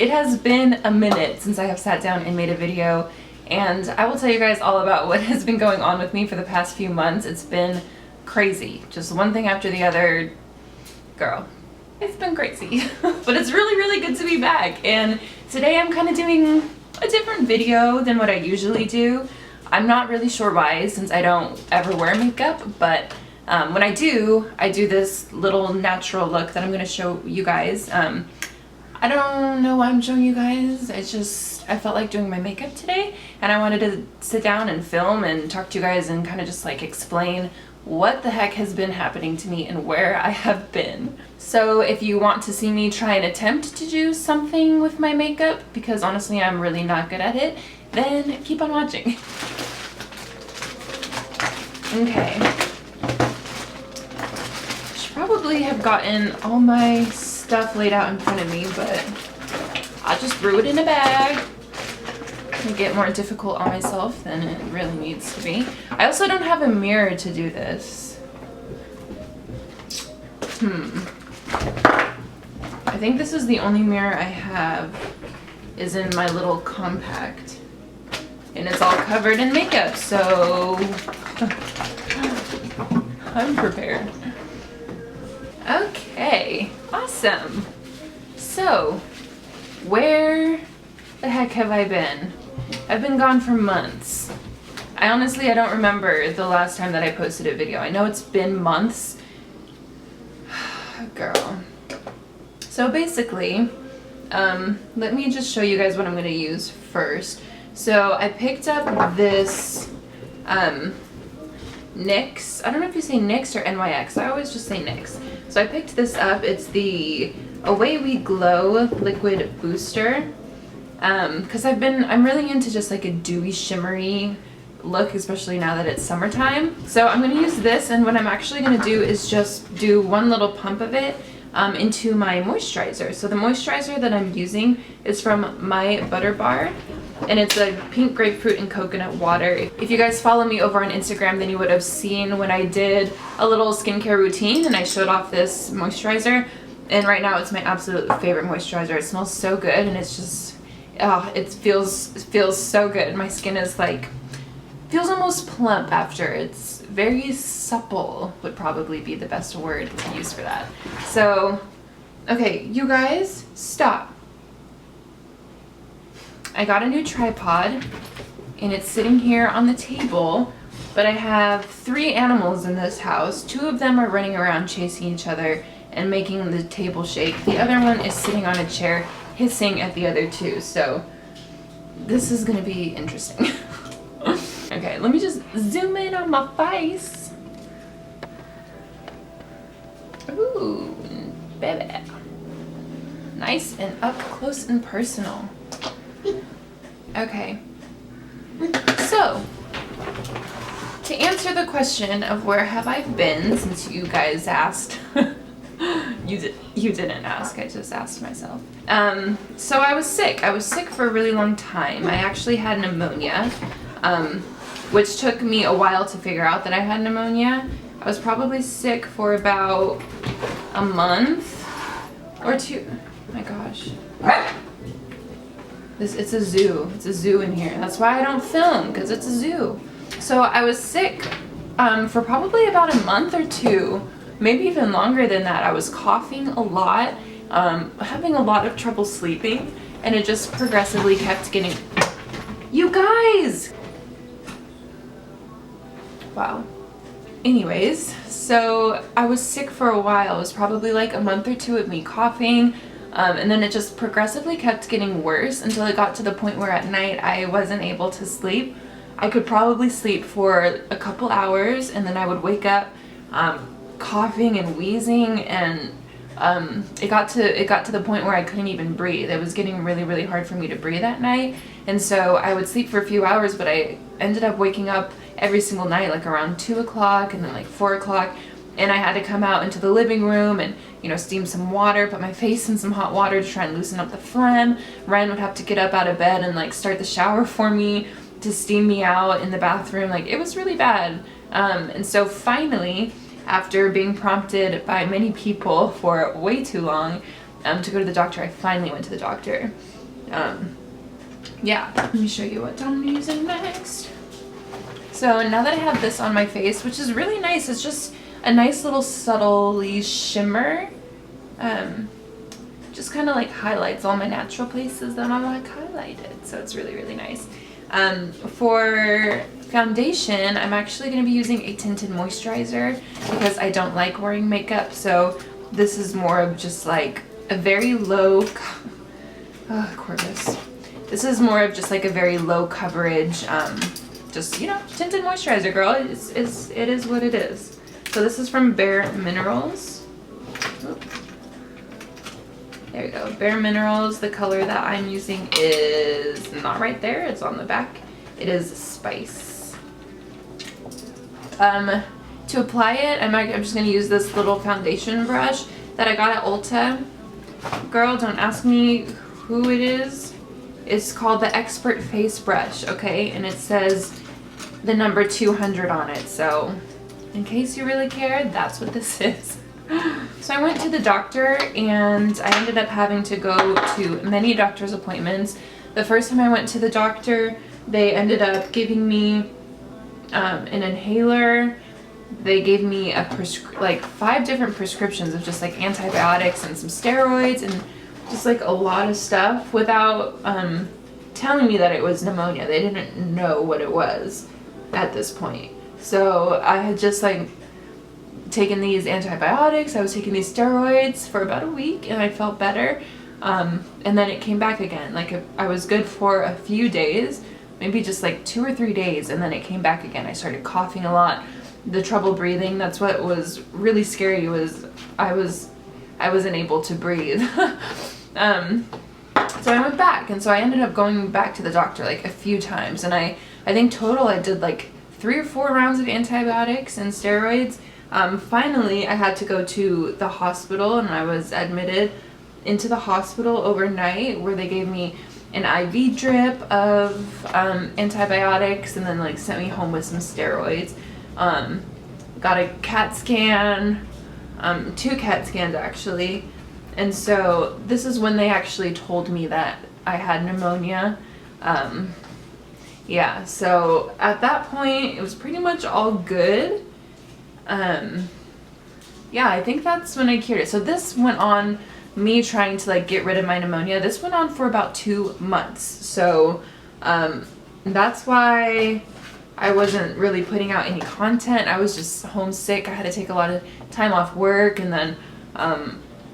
It has been a minute since I have sat down and made a video, and I will tell you guys all about what has been going on with me for the past few months. It's been crazy. Just one thing after the other. Girl, it's been crazy. But it's really, really good to be back. And today I'm kind of doing a different video than what I usually do. I'm not really sure why, since I don't ever wear makeup, but when I do this little natural look that I'm going to show you guys. I don't know why I'm showing you guys. It's just, I felt like doing my makeup today, and I wanted to sit down and film and talk to you guys and kind of just like explain what the heck has been happening to me and where I have been. So if you want to see me try and attempt to do something with my makeup, because honestly I'm really not good at it, then keep on watching. Okay. Should probably have gotten all my stuff laid out in front of me, but I just threw it in a bag. It get more difficult on myself than it really needs to be. I also don't have a mirror to do this. I think this is the only mirror I have is in my little compact. And it's all covered in makeup, so I'm prepared. Okay, awesome. So, where the heck have I been? I've been gone for months. I don't remember the last time that I posted a video. I know it's been months. Girl. So basically, let me just show you guys what I'm going to use first. So I picked up this NYX. I don't know if you say NYX or NYX. I always just say NYX. So I picked this up. It's the Away We Glow Liquid Booster. Because I'm really into just like a dewy, shimmery look, especially now that it's summertime. So I'm going to use this, and what I'm actually going to do is just do one little pump of it into my moisturizer. So the moisturizer that I'm using is from My Butter Bar, and it's a pink grapefruit and coconut water. If you guys follow me over on Instagram, then you would have seen when I did a little skincare routine and I showed off this moisturizer, and right now it's my absolute favorite moisturizer. It smells so good, and it's just, oh, it feels so good. My skin is like, feels almost plump after. It's very supple would probably be the best word to use for that. So, okay, you guys, stop. I got a new tripod, and it's sitting here on the table, but I have 3 animals in this house. 2 of them are running around chasing each other and making the table shake. The other one is sitting on a chair hissing at the other 2, so this is gonna be interesting. Okay, let me just zoom in on my face. Ooh, baby. Nice and up close and personal. Okay, so to answer the question of where have I been, since you guys asked, you didn't ask, I just asked myself. So I was sick. I was sick for a really long time. I actually had pneumonia, which took me a while to figure out that I had pneumonia. I was probably sick for about a month or 2. Oh my gosh. It's a zoo. It's a zoo in here. That's why I don't film, because it's a zoo. So I was sick for probably about a month or 2, maybe even longer than that. I was coughing a lot, having a lot of trouble sleeping, and it just progressively kept getting... You guys! Wow. Anyways, so I was sick for a while. It was probably like a month or 2 of me coughing, and then it just progressively kept getting worse until it got to the point where at night I wasn't able to sleep. I could probably sleep for a couple hours, and then I would wake up coughing and wheezing, and it got to the point where I couldn't even breathe. It was getting really, really hard for me to breathe at night, and so I would sleep for a few hours, but I ended up waking up every single night, like around 2 o'clock and then like 4 o'clock, and I had to come out into the living room and, you know, steam some water, put my face in some hot water to try and loosen up the phlegm. Ryan would have to get up out of bed and like start the shower for me to steam me out in the bathroom. Like, it was really bad. And so finally, after being prompted by many people for way too long to go to the doctor, I finally went to the doctor. Yeah, let me show you what I'm using next. So now that I have this on my face, which is really nice, it's just a nice little subtly shimmer. Just kind of like highlights all my natural places that I like highlighted. So it's really, really nice. For foundation, I'm actually going to be using a tinted moisturizer because I don't like wearing makeup. So this is more of just like a very low, Corvus. This is more of just like a very low coverage, just, you know, tinted moisturizer, girl. It is what it is. So this is from Bare Minerals. Oop. There we go. Bare Minerals. The color that I'm using is not right there. It's on the back. It is Spice. To apply it, I'm just going to use this little foundation brush that I got at Ulta. Girl, don't ask me who it is. It's called the Expert Face Brush, okay? And it says the number 200 on it. So in case you really care, that's what this is. So I went to the doctor and I ended up having to go to many doctor's appointments. The first time I went to the doctor, they ended up giving me an inhaler. They gave me like 5 different prescriptions of just like antibiotics and some steroids and just like a lot of stuff without telling me that it was pneumonia. They didn't know what it was at this point. So I had just like taken these antibiotics, I was taking these steroids for about a week and I felt better. And then it came back again. Like I was good for a few days, maybe just like 2 or 3 days, and then it came back again. I started coughing a lot, the trouble breathing. That's what was really scary, was I wasn't able to breathe. So I went back, and so I ended up going back to the doctor like a few times, and I think total I did like 3 or 4 rounds of antibiotics and steroids. Finally, I had to go to the hospital, and I was admitted into the hospital overnight, where they gave me an IV drip of antibiotics and then like sent me home with some steroids. Got a CAT scan, 2 CAT scans actually. And so this is when they actually told me that I had pneumonia. Yeah, so at that point it was pretty much all good. Yeah, I think that's when I cured it. So this went on, me trying to like get rid of my pneumonia. This went on for about 2 months. So that's why I wasn't really putting out any content. I was just homesick. I had to take a lot of time off work, and then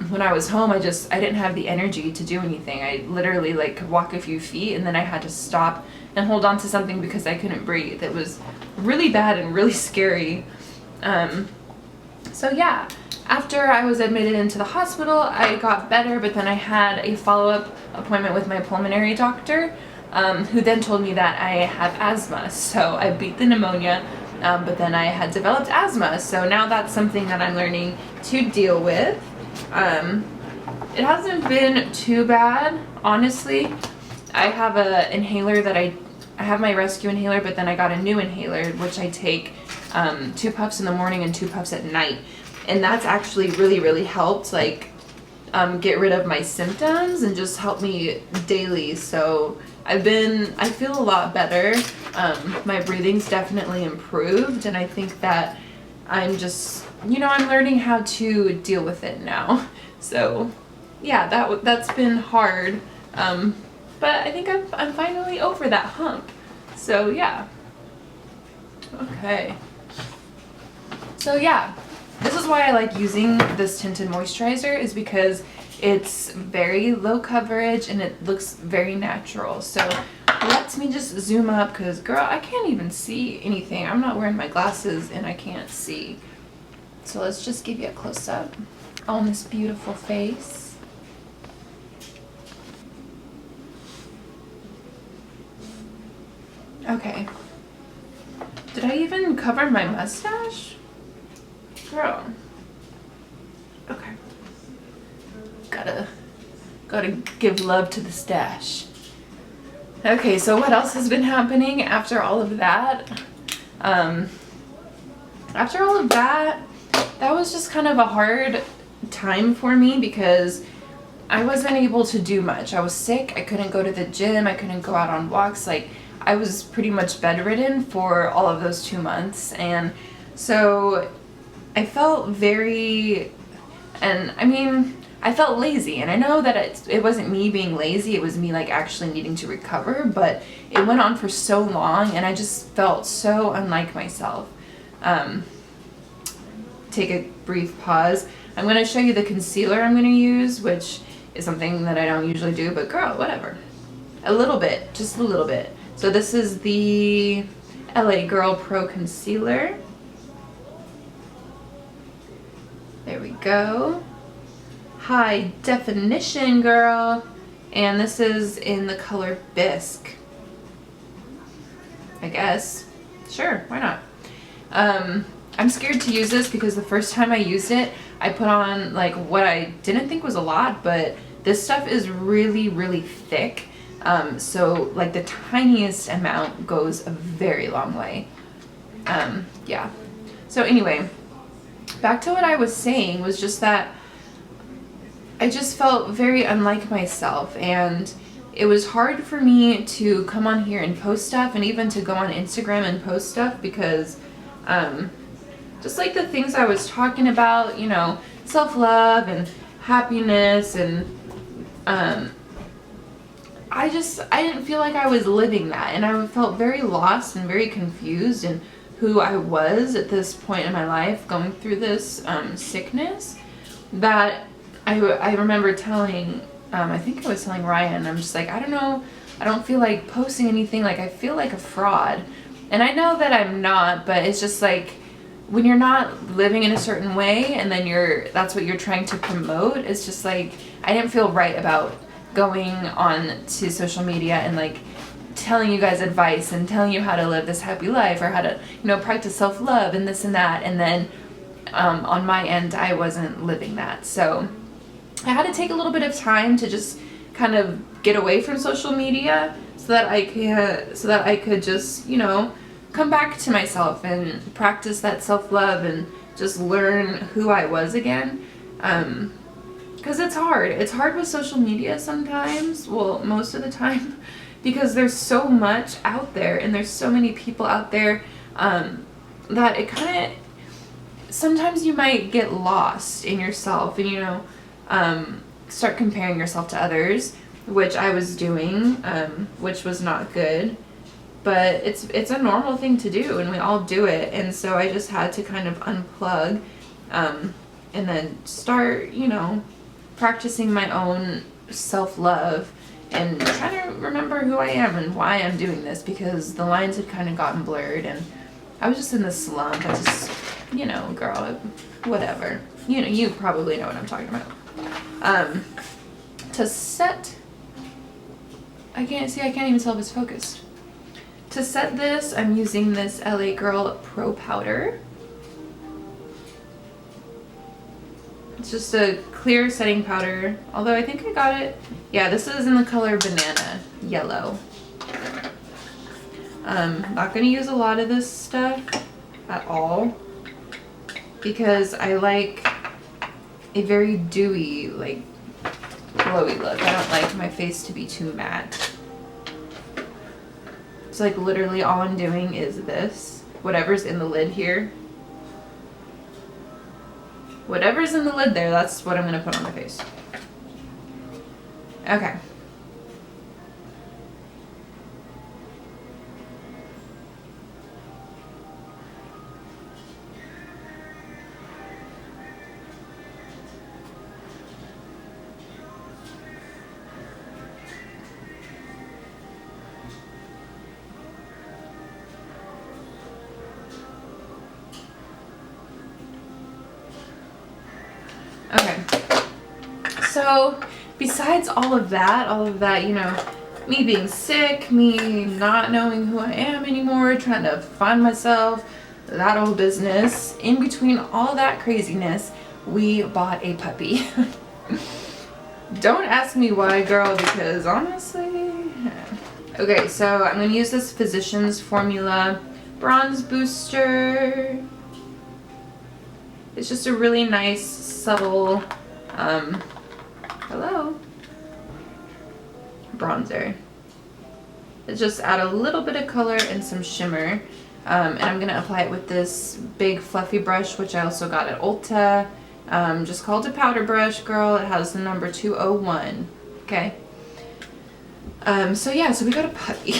when I was home, I didn't have the energy to do anything. I literally like could walk a few feet, and then I had to stop and hold on to something because I couldn't breathe. It was really bad and really scary. So yeah, after I was admitted into the hospital, I got better, but then I had a follow-up appointment with my pulmonary doctor, who then told me that I have asthma. So I beat the pneumonia, but then I had developed asthma. So now that's something that I'm learning to deal with. It hasn't been too bad, honestly. I have a inhaler that I have my rescue inhaler, but then I got a new inhaler, which I take 2 puffs in the morning and 2 puffs at night. And that's actually really, really helped, like, get rid of my symptoms and just help me daily. So I feel a lot better. My breathing's definitely improved, and I think that I'm just, you know, I'm learning how to deal with it now. So yeah, that's been hard. But I think I'm finally over that hump. So yeah. Okay. So yeah, this is why I like using this tinted moisturizer, is because it's very low coverage and it looks very natural. So let me just zoom up, because girl, I can't even see anything. I'm not wearing my glasses and I can't see. So let's just give you a close-up on this beautiful face. Okay. Did I even cover my mustache? Girl. Okay. Gotta give love to the stash. Okay, so what else has been happening after all of that? After all of that, that was just kind of a hard time for me, because I wasn't able to do much. I was sick. I couldn't go to the gym. I couldn't go out on walks. Like, I was pretty much bedridden for all of those 2 months. And so I felt very, and I mean, I felt lazy. And I know that it wasn't me being lazy. It was me like actually needing to recover. But it went on for so long and I just felt so unlike myself. Take a brief pause. I'm going to show you the concealer I'm going to use, which is something that I don't usually do, but girl, whatever. A little bit, just a little bit. So this is the LA Girl Pro Concealer. There we go. High definition, girl. And this is in the color Bisque. I guess. Sure, why not? I'm scared to use this because the first time I used it, I put on like what I didn't think was a lot, but this stuff is really, really thick. So like the tiniest amount goes a very long way. Yeah. So anyway, back to what I was saying was just that I just felt very unlike myself, and it was hard for me to come on here and post stuff and even to go on Instagram and post stuff because, just like the things I was talking about, you know, self-love and happiness, and I didn't feel like I was living that, and I felt very lost and very confused in who I was at this point in my life going through this sickness, that I remember telling, I think I was telling Ryan, I'm just like, I don't know, I don't feel like posting anything, like I feel like a fraud. And I know that I'm not, but it's just like, when you're not living in a certain way and then that's what you're trying to promote, it's just like, I didn't feel right about going on to social media and like telling you guys advice and telling you how to live this happy life or how to, you know, practice self-love and this and that. And then on my end, I wasn't living that. So I had to take a little bit of time to just kind of get away from social media so that I could just, you know, come back to myself and practice that self-love and just learn who I was again. Because it's hard. It's hard with social media sometimes, well, most of the time, because there's so much out there and there's so many people out there that it kind of, sometimes you might get lost in yourself and, you know, start comparing yourself to others, which I was doing, which was not good. But it's a normal thing to do, and we all do it. And so I just had to kind of unplug, and then start, you know, practicing my own self-love and trying to remember who I am and why I'm doing this, because the lines had kind of gotten blurred and I was just in this slump. I just, you know, girl, whatever. You know, you probably know what I'm talking about. To set, I can't even tell if it's focused. To set this, I'm using this LA Girl Pro Powder. It's just a clear setting powder, although I think I got it. Yeah, this is in the color Banana Yellow. Not going to use a lot of this stuff at all because I like a very dewy, like, glowy look. I don't like my face to be too matte. So like literally all I'm doing is this, whatever's in the lid here. Whatever's in the lid there, that's what I'm gonna put on my face. Okay. Okay, so besides all of that, you know, me being sick, me not knowing who I am anymore, trying to find myself, that whole business, in between all that craziness, we bought a puppy. Don't ask me why, girl, because honestly, okay, so I'm going to use this Physicians Formula Bronze Booster. It's just a really nice, subtle Hello. Bronzer. It's just add a little bit of color and some shimmer. And I'm gonna apply it with this big fluffy brush, which I also got at Ulta. Just called a powder brush, girl. It has the number 201. Okay. So yeah, so we got a puppy.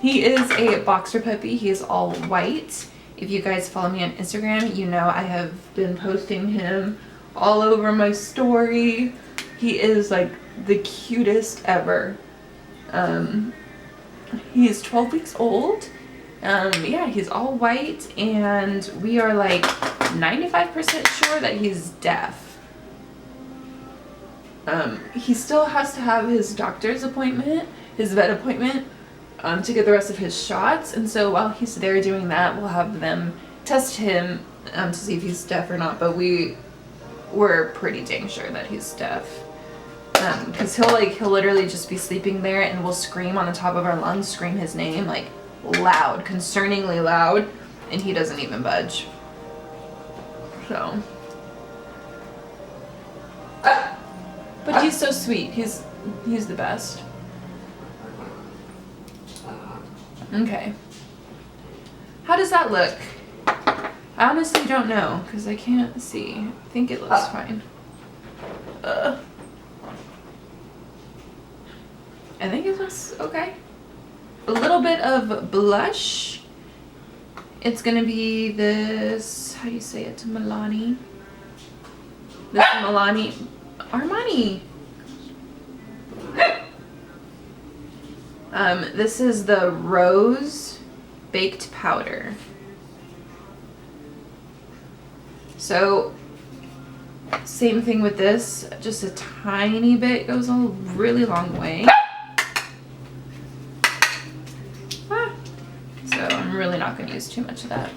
He is a boxer puppy. He is all white. If you guys follow me on Instagram, you know I have been posting him all over my story. He is like the cutest ever. He's 12 weeks old. Yeah, he's all white, and we are like 95% sure that he's deaf. He still has to have his doctor's appointment, his vet appointment, to get the rest of his shots. And so while he's there doing that, we'll have them test him to see if he's deaf or not. But we're pretty dang sure that he's deaf. Because he'll literally just be sleeping there, and we'll scream on the top of our lungs, scream his name like loud, concerningly loud, and he doesn't even budge. So, but he's so sweet. He's the best. Okay. How does that look? I honestly don't know because I can't see. I think it looks fine. I think it looks okay. A little bit of blush. It's gonna be this, how do you say it? Milani. This Milani. Armani. This is the Rose Baked Powder. So, same thing with this, just a tiny bit goes a really long way. So I'm really not going to use too much of that.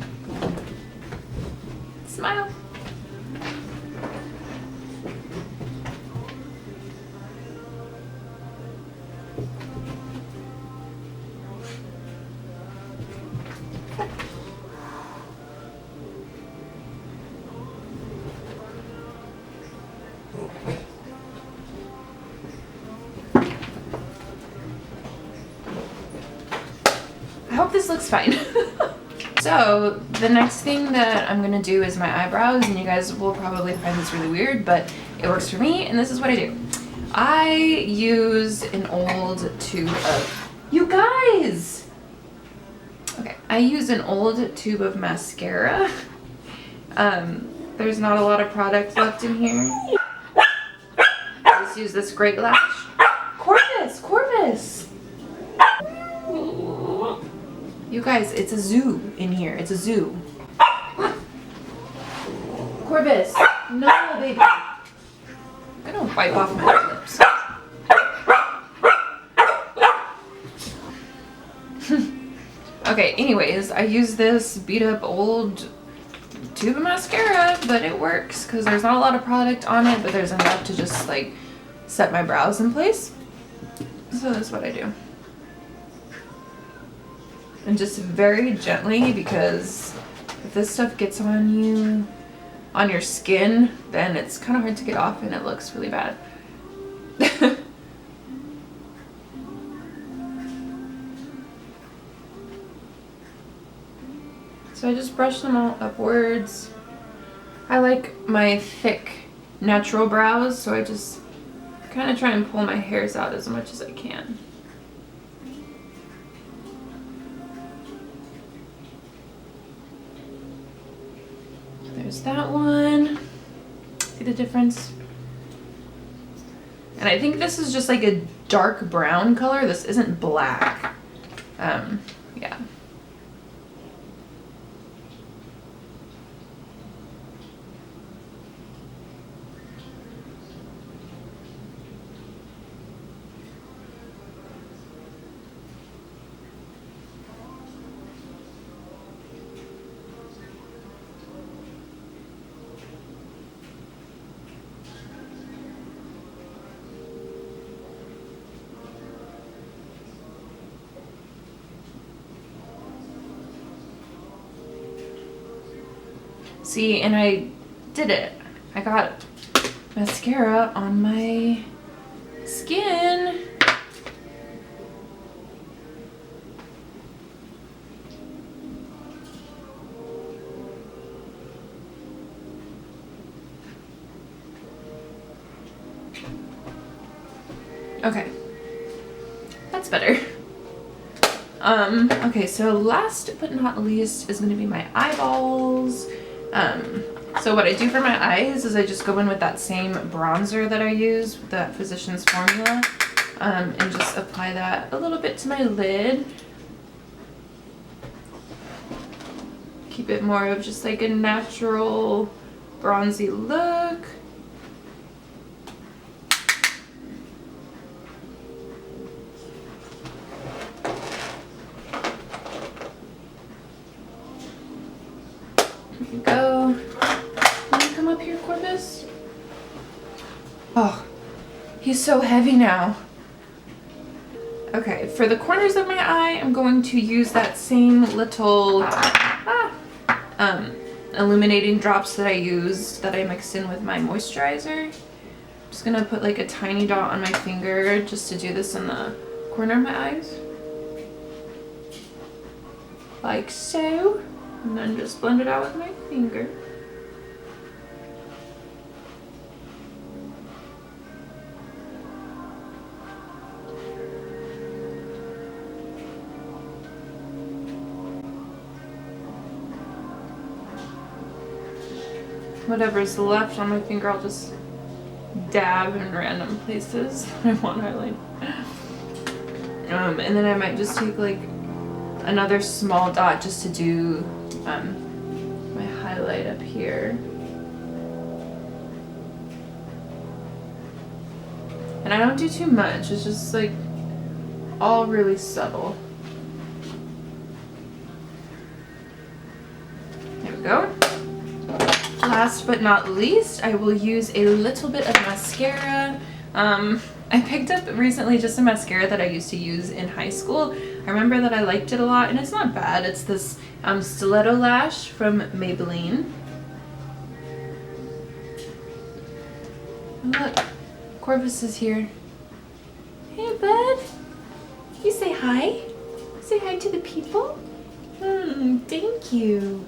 Smile. I hope this looks fine. So the next thing that I'm gonna do is my eyebrows, and you guys will probably find this really weird, but it works for me, and this is what I do. I use an old tube of, you guys! Okay, I use an old tube of mascara. There's not a lot of product left in here. I just use this Great Lash. Corvus! You guys, it's a zoo in here. It's a zoo. Corvus, no, baby. I'm gonna wipe off my lips. Okay, anyways, I use this beat up old tube of mascara, but it works because there's not a lot of product on it, but there's enough to just like set my brows in place. So that's what I do. And just very gently, because if this stuff gets on you, on your skin, then it's kind of hard to get off and it looks really bad. So I just brush them all upwards. I like my thick natural brows, so I just kind of try and pull my hairs out as much as I can. There's that one. See the difference? And I think this is just like a dark brown color. This isn't black. Yeah. See, and I did it. I got mascara on my skin. Okay, that's better. Okay, so last but not least is gonna be my eyeballs. So what I do for my eyes is I just go in with that same bronzer that I use, that Physicians Formula, and just apply that a little bit to my lid. Keep it more of just like a natural bronzy look. There you go. Can you come up here, Corvus? Oh, he's so heavy now. Okay, for the corners of my eye, I'm going to use that same little illuminating drops that I used, that I mixed in with my moisturizer. I'm just gonna put like a tiny dot on my finger just to do this in the corner of my eyes. Like so. And then just blend it out with my finger. Whatever's left on my finger, I'll just dab in random places I want to highlight. And then I might just take like another small dot just to do my highlight up here. And I don't do too much, it's just like all really subtle. There we go. Last but not least, I will use a little bit of mascara. I picked up recently just a mascara that I used to use in high school. I remember that I liked it a lot, and it's not bad. It's this Stiletto Lash from Maybelline. And look, Corvus is here. Hey, bud. You say hi? Say hi to the people? Thank you.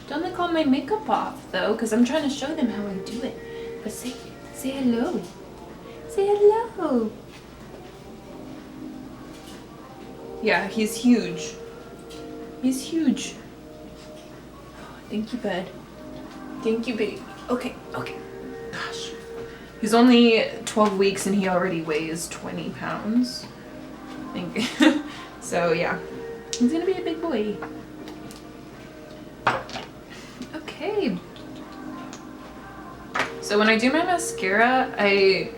Don't lick all my makeup off, though, because I'm trying to show them how I do it. But say hello. Say hello. Yeah, he's huge. He's huge. Thank you, bud. Thank you, baby. Okay. Gosh. He's only 12 weeks and he already weighs 20 pounds. I think. So, yeah. He's gonna be a big boy. Okay. So when I do my mascara, I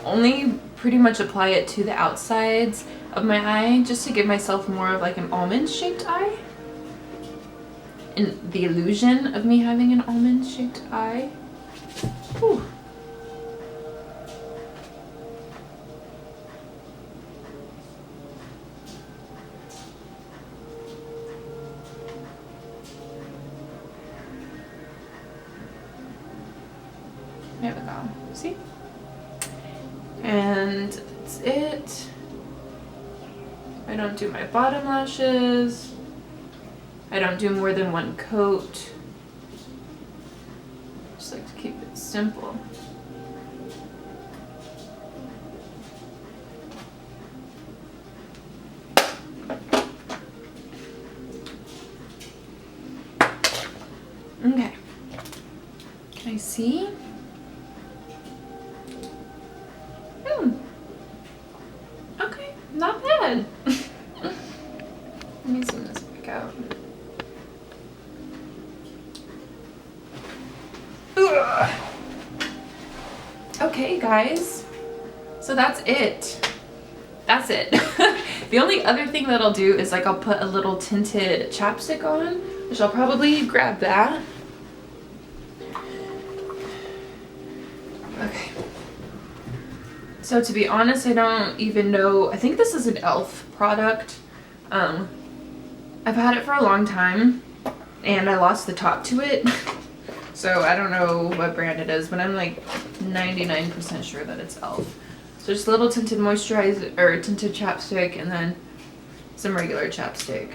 only pretty much apply it to the outsides of my eye just to give myself more of like an almond shaped eye. And the illusion of me having an almond shaped eye. Whew. There we go. See? And that's it. I don't do my bottom lashes. I don't do more than one coat. Just like to keep it simple. Okay. Can I see? Okay, not bad. Let me zoom this back out. Ugh. Okay, guys. So that's it. That's it. The only other thing that I'll do is like I'll put a little tinted chapstick on, which I'll probably grab that. Okay. So to be honest, I don't even know. I think this is an e.l.f. product. I've had it for a long time and I lost the top to it. So I don't know what brand it is, but I'm like 99% sure that it's e.l.f. So just a little tinted moisturizer, or tinted chapstick, and then some regular chapstick.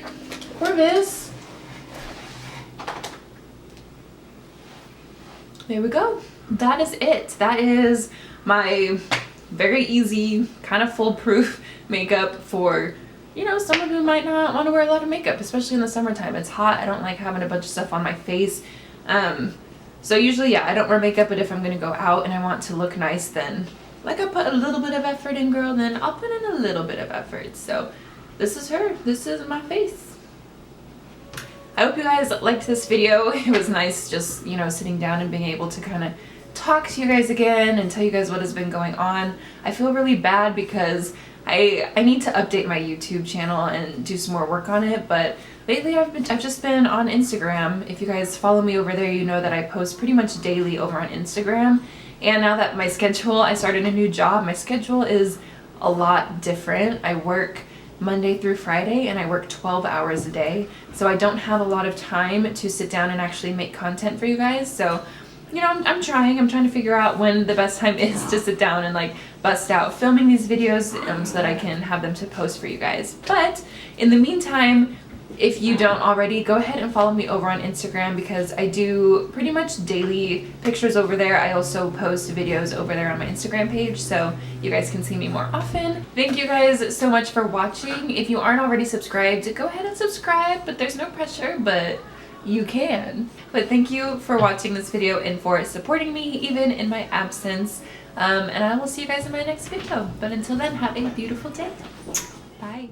Corvus! There we go. That is it. That is my very easy, kind of foolproof makeup for, you know, someone who might not want to wear a lot of makeup, especially in the summertime. It's hot. I don't like having a bunch of stuff on my face. So usually, yeah, I don't wear makeup, but if I'm going to go out and I want to look nice, then like I put a little bit of effort in, girl, then I'll put in a little bit of effort. So this is her. This is my face. I hope you guys liked this video. It was nice just, you know, sitting down and being able to kind of talk to you guys again and tell you guys what has been going on. I feel really bad because I need to update my YouTube channel and do some more work on it, but lately I've just been on Instagram. If you guys follow me over there, you know that I post pretty much daily over on Instagram. And now that my schedule, I started a new job, my schedule is a lot different. I work Monday through Friday and I work 12 hours a day. So I don't have a lot of time to sit down and actually make content for you guys. So, you know, I'm trying to figure out when the best time is to sit down and like bust out filming these videos so that I can have them to post for you guys. But in the meantime, if you don't already, go ahead and follow me over on Instagram because I do pretty much daily pictures over there. I also post videos over there on my Instagram page so you guys can see me more often. Thank you guys so much for watching. If you aren't already subscribed, go ahead and subscribe, but there's no pressure, but you can. But thank you for watching this video and for supporting me even in my absence. And I will see you guys in my next video. But until then, have a beautiful day. Bye.